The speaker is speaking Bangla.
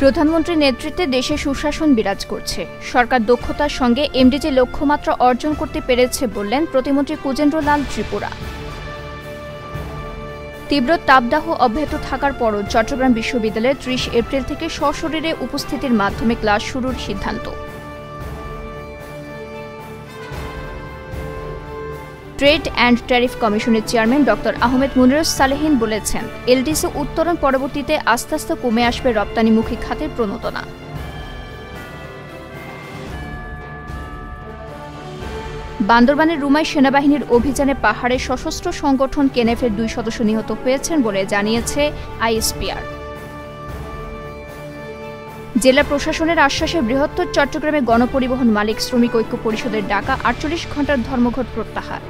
প্রধানমন্ত্রীর নেতৃত্বে দেশে সুশাসন বিরাজ করছে। সরকার দক্ষতার সঙ্গে এমডিজি লক্ষ্যমাত্রা অর্জন করতে পেরেছে বললেন প্রতিমন্ত্রী কুজেন্দ্রলাল ত্রিপুরা। তীব্র তাপদাহ অব্যাহত থাকার পরও চট্টগ্রাম বিশ্ববিদ্যালয়ে ৩০ এপ্রিল থেকে সশরীরে উপস্থিতির মাধ্যমে ক্লাস শুরুর সিদ্ধান্ত। ট্রেড অ্যান্ড ট্যারিফ কমিশনের চেয়ারম্যান ড আহমেদ মুনিরুস সালেহীন বলেছেন, এলডিসি উত্তরণ পরবর্তীতে আস্তে আস্তে কমে আসবে রপ্তানিমুখী খাতের প্রণোদনা। বান্দরবানের রুমাই সেনাবাহিনীর অভিযানে পাহাড়ে সশস্ত্র সংগঠন কেনেফের ২ সদস্য নিহত হয়েছেন বলে জানিয়েছে আইএসপিআর। জেলা প্রশাসনের আশ্বাসে বৃহত্তর চট্টগ্রামে গণপরিবহন মালিক শ্রমিক ঐক্য পরিষদের ডাকা ৪৮ ঘণ্টার ধর্মঘট প্রত্যাহার।